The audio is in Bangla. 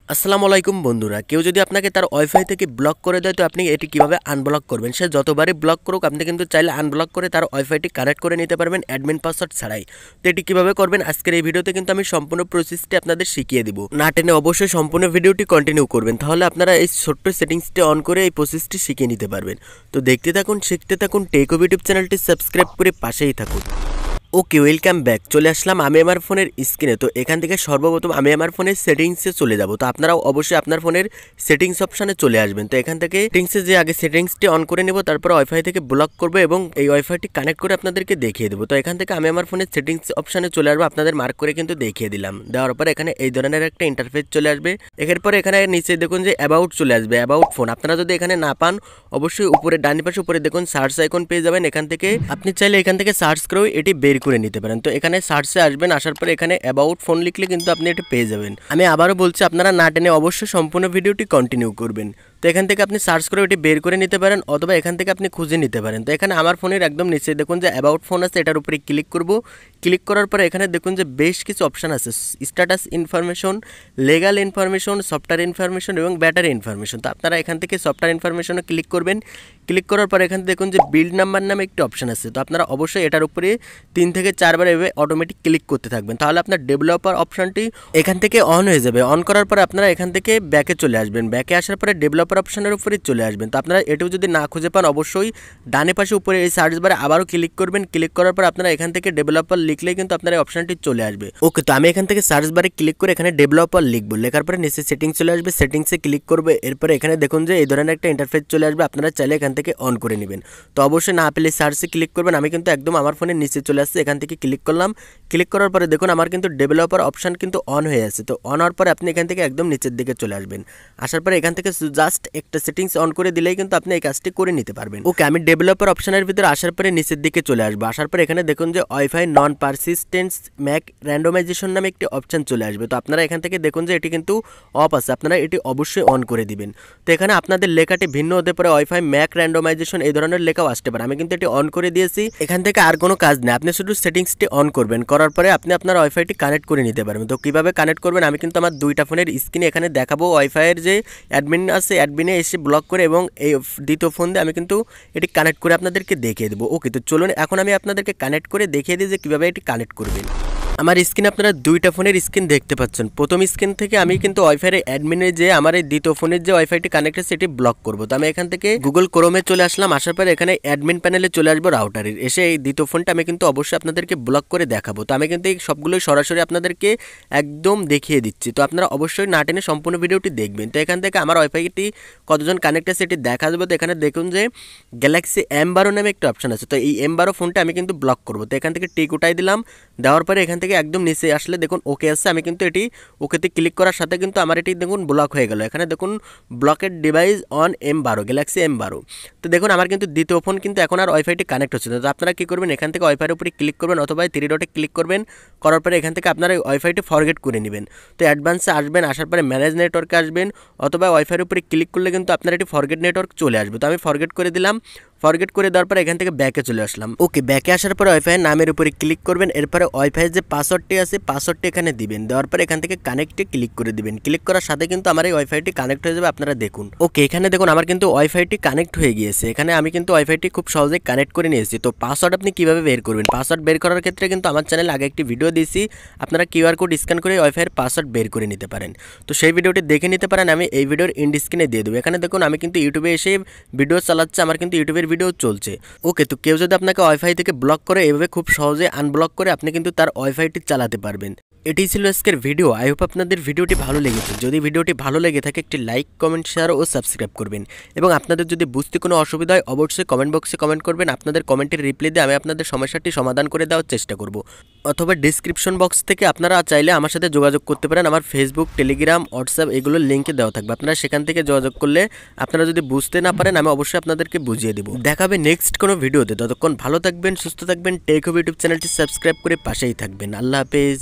আসসালামু আলাইকুম বন্ধুরা, কেউ যদি আপনাকে তার ওয়াইফাই থেকে ব্লক করে দেয় তো আপনি এটি কিভাবে আনব্লক করবেন। সে যতবারই ব্লক করুক আপনি কিন্তু চাইলে আনব্লক করে তার ওয়াইফাইটি কানেক্ট করে নিতে পারবেন অ্যাডমিন পাসওয়ার্ড ছাড়াই। তো এটি কিভাবে করবেন আজকের এই ভিডিওতে কিন্তু আমি সম্পূর্ণ প্রসেসটি আপনাদের শিখিয়ে দিব। না টেনে অবশ্যই সম্পূর্ণ ভিডিওটি কন্টিনিউ করবেন, তাহলে আপনারা এই ছোট্ট সেটিংসটি অন করে এই প্রসেসটি শিখিয়ে নিতে পারবেন। তো দেখতে থাকুন, শিখতে থাকুন, টেকওভ ইউটিউব চ্যানেলটি সাবস্ক্রাইব করে পাশেই থাকুন। ওকে, ওয়েলকাম ব্যাক। চলে আসলাম আমি আমার ফোনের স্ক্রিনে। তো এখান থেকে সর্বপ্রথম আমি আমার ফোনের সেটিংসে চলে যাব। তো আপনারাও অবশ্যই আপনার ফোনের সেটিংস অপশানে চলে আসবেন। তো এখান থেকে সেটিংসে যে আগে সেটিংসটি অন করে নেব, তারপর ওয়াইফাই থেকে ব্লক করবো এবং এই ওয়াইফাইটি কানেক্ট করে আপনাদেরকে দেখিয়ে দেবো। তো এখান থেকে আমি আমার ফোনের সেটিংস অপশানে চলে আসবো, আপনাদের মার্ক করে কিন্তু দেখিয়ে দিলাম। দেওয়ার পর এখানে এই ধরনের একটা ইন্টারফেস চলে আসবে। এরপর এখানে নিচে দেখুন যে অ্যাবাউট চলে আসবে, অ্যাবাউট ফোন। আপনারা যদি এখানে না পান অবশ্যই উপরে ডান পাশে উপরে দেখুন সার্চ আইকন পেয়ে যাবেন। এখান থেকে আপনি চাইলে এখান থেকে সার্চ করেও এটি বের করে নিতে পারেন। তো এখানে সার্চে আসবেন, আসার পরে এখানে অ্যাবাউট ফোন লিখলে কিন্তু আপনি এটা পেয়ে যাবেন। আমি আবারও বলছি, আপনারা না টেনে অবশ্যই সম্পূর্ণ ভিডিওটি কন্টিনিউ করবেন। তো এখান থেকে আপনি সার্চ করে এটি বের করে নিতে পারেন, অথবা এখান থেকে আপনি খুঁজে নিতে পারেন। তো এখানে আমার ফোনের একদম নিচে দেখুন যে অ্যাবাউট ফোন আছে, এটার উপরে ক্লিক করব। ক্লিক করার পরে এখানে দেখুন যে বেশ কিছু অপশান আছে, status information, legal information, software information এবং ব্যাটারি ইনফরমেশন। তো আপনারা এখান থেকে সফটওয়্যার ইনফরমেশনে ক্লিক করবেন। ক্লিক করার পর এখানে দেখুন যে বিল্ড নাম্বার নামে একটি অপশান আছে। তো আপনারা অবশ্যই এটার উপরে 3 থেকে 4 বার এভাবে অটোমেটিক ক্লিক করতে থাকবেন, তাহলে আপনার ডেভেলপার অপশানটি এখান থেকে অন হয়ে যাবে। অন করার পরে আপনারা এখান থেকে ব্যাকে চলে আসবেন। ব্যাকে আসার পরে ডেভেলপার অপশানের উপরে চলে আসবেন। তো আপনারা এটিও যদি না খুঁজে পান অবশ্যই ডানে পাশে উপরে এই সার্চ বারে আবারও ক্লিক করবেন। ক্লিক করার পর আপনারা এখান থেকে ডেভেলপার লিখলেই কিন্তু আপনার এই অপশানটি চলে আসবে। ওকে, তো আমি এখান থেকে সার্চ বারে ক্লিক করে এখানে ডেভেলপার লিখবো। লেখার পরে নিচে সেটিংস চলে আসবে, সেটিংসে ক্লিক করবে। এরপরে এখানে দেখুন যে এই ধরনের একটা ইন্টারফেস চলে আসবে, আপনারা চাইলে এখান থেকে অন করে নেবেন। তো অবশ্যই না পেলে সার্চে ক্লিক করবেন। আমি কিন্তু একদম আমার ফোনের নিচে চলে আসছে, এখান থেকে ক্লিক করলাম। ক্লিক করার পরে দেখুন আমার কিন্তু ডেভেলপার অপশান কিন্তু অন হয়ে আছে। তো অন হওয়ার পরে আপনি এখান থেকে একদম নিচের দিকে চলে আসবেন। আসার পরে এখান থেকে জাস্ট একটা সেটিংস অন করে দিলেই কিন্তু আপনি এই কাজটি করে নিতে পারবেন। ওকে, আমি ডেভেলপার অপশানের ভিতরে আসার পরে নিচের দিকে চলে আসবো। আসার পরে এখানে দেখুন যে ওয়াইফাই নন পারসিস্টেন্স ম্যাক র্যান্ডমাইজেশন নামে একটি অপশান চলে আসবে। তো আপনারা এখান থেকে দেখুন যে এটি কিন্তু অফ আছে, আপনারা এটি অবশ্যই অন করে দিবেন। তো এখানে আপনাদের লেখাটি ভিন্ন হতে পারে, ওয়াইফাই ম্যাক র্যান্ডমাইজেশন এই ধরনের লেখাও আসতে পারে। আমি কিন্তু এটি অন করে দিয়েছি। এখান থেকে আর কোনো কাজ নেই, আপনি শুধু সেটিংসটি অন করবেন। করার পরে আপনি আপনার ওয়াইফাইটি কানেক্ট করে নিতে পারবেন। তো কীভাবে কানেক্ট করবেন আমি কিন্তু আমার দুইটা ফোনের স্ক্রিনে এখানে দেখাবো। ওয়াইফাইয়ের যে অ্যাডমিন আছে অ্যাডমিনে এসে ব্লক করে এবং এই দ্বিতীয় ফোন দিয়ে আমি কিন্তু এটি কানেক্ট করে আপনাদেরকে দেখিয়ে দেবো। ওকে, তো চলুন এখন আমি আপনাদেরকে কানেক্ট করে দেখিয়ে দিই যে কীভাবে এটি কানেক্ট করবেন। আমার স্ক্রিনে আপনারা দুইটা ফোনের স্ক্রিন দেখতে পাচ্ছেন। প্রথম স্ক্রিন থেকে আমি কিন্তু ওয়াইফাইয়ের অ্যাডমিনে যে আমার এই দ্বিতীয় ফোনের যে ওয়াইফাইটি কানেক্ট আছে সেটি ব্লক করবো। তো আমি এখান থেকে গুগল ক্রোমে চলে আসলাম। আসার পরে এখানে অ্যাডমিন প্যানেলে চলে আসবো রাউটারের। এসে এই দ্বিতীয় ফোনটা আমি কিন্তু অবশ্যই আপনাদেরকে ব্লক করে দেখাবো। তো আমি কিন্তু এই সবগুলোই সরাসরি আপনাদেরকে একদম দেখিয়ে দিচ্ছি। তো আপনারা অবশ্যই না টেনে সম্পূর্ণ ভিডিওটি দেখবেন। তো এখান থেকে আমার ওয়াইফাইটি কতজন কানেক্ট আছে এটি দেখা যাবে। তো এখানে দেখুন যে গ্যালাক্সি M12 নামে একটা অপশান আছে। তো এই M12 ফোনটা আমি কিন্তু ব্লক করবো। তো এখান থেকে টিক উঠাই দিলাম। দেওয়ার পরে এখান থেকে একদম নিচে আসলে দেখুন ওকে আছে। আমি কিন্তু এটি ওকেতে ক্লিক করার সাথে কিন্তু আমার এটি দেখুন ব্লক হয়ে গেল। এখানে দেখুন blocked device on M12 Galaxy M12। তো দেখুন আমার কিন্তু দ্বিতীয় ফোন কিন্তু এখন আর ওয়াইফাইটি কানেক্ট হচ্ছে না। তো আপনারা কী করবেন, এখান থেকে ওয়াইফাইয়ের উপরে ক্লিক করবেন অথবা 3 ডটে ক্লিক করবেন। করার পরে এখান থেকে আপনারা ওয়াইফাইটি ফরগেট করে নেবেন। তো অ্যাডভান্সে আসবেন, আসার পরে ম্যানেজ নেটওয়ার্কে আসবেন অথবা ওয়াইফাইয়ের উপরে ক্লিক করলে কিন্তু আপনার এটি ফরগেট নেটওয়ার্ক চলে আসবে। তো আমি ফরগেট করে দিলাম। ফরগেট করে দেওয়ার পরে এখান থেকে ব্যাকে চলে আসলাম। ওকে, ব্যাকে আসার পরে ওয়াইফাইয়ের নামের উপরে ক্লিক করবেন। এরপরে ওয়াইফাইয়ের যে পাসওয়ার্ডটি আছে পাসওয়ার্ডটি এখানে দিবেন। দেওয়ার পরে এখান থেকে কানেক্টে ক্লিক করে দিবেন। ক্লিক করার সাথে কিন্তু আমার এই ওয়াইফাইটি কানেক্ট হয়ে যাবে, আপনারা দেখুন। ওকে, এখানে দেখুন আমার কিন্তু ওয়াইফাইটি কানেক্ট হয়ে গিয়েছে। এখানে আমি কিন্তু ওয়াইফাইটি খুব সহজেই কানেক্ট করে নিয়েছি। তো পাসওয়ার্ড আপনি কীভাবে বের করবেন, পাসওয়ার্ড বের করার ক্ষেত্রে কিন্তু আমার চ্যানেলে আগে একটি ভিডিও দিয়েছি। আপনারা কিউআর কোড স্ক্যান করে ওয়াইফাইয়ের পাসওয়ার্ড বের করে নিতে পারেন। তো সেই ভিডিওটি দেখে নিতে পারেন, আমি এই ভিডিওর এন্ড স্ক্রিনে দিয়ে দেবো। এখানে দেখুন আমি কিন্তু ইউটিউবে এসে ভিডিও চালাচ্ছি, আমার কিন্তু ইউটিউবের ভিডিও চলছে। ওকে, তো কেউ যদি আপনাকে ওয়াইফাই থেকে ব্লক করে এভাবে খুব সহজে আনব্লক করে আপনি কিন্তু তার ওয়াইফাইটি চালাতে পারবেন। এটাই ছিল আজকের ভিডিও। আই হোপ আপনাদের ভিডিওটি ভালো লেগেছে। যদি ভিডিওটি ভালো লেগে থাকে একটি লাইক, কমেন্ট, শেয়ার ও সাবস্ক্রাইব করবেন। এবং আপনাদের যদি বুঝতে কোনো অসুবিধা হয় অবশ্যই কমেন্ট বক্সে কমেন্ট করবেন। আপনাদের কমেন্টের রিপ্লাই দিয়ে আমি আপনাদের সমস্যাটি সমাধান করে দেওয়ার চেষ্টা করব। অথবা ডিসক্রিপশন বক্স থেকে আপনারা চাইলে আমার সাথে যোগাযোগ করতে পারেন। আমার ফেসবুক, টেলিগ্রাম, হোয়াটসঅ্যাপ এগুলোর লিঙ্কে দেওয়া থাকবে। আপনারা সেখান থেকে যোগাযোগ করলে আপনারা যদি বুঝতে না পারেন আমি অবশ্যই আপনাদেরকে বুঝিয়ে দেবো। দেখাবে নেক্সট কোনো ভিডিওতে। ততক্ষণ ভালো থাকবেন, সুস্থ থাকবেন। টেকওভ ইউটিউব চ্যানেলটি সাবস্ক্রাইব করে পাশেই থাকবেন। আল্লাহ হাফেজ।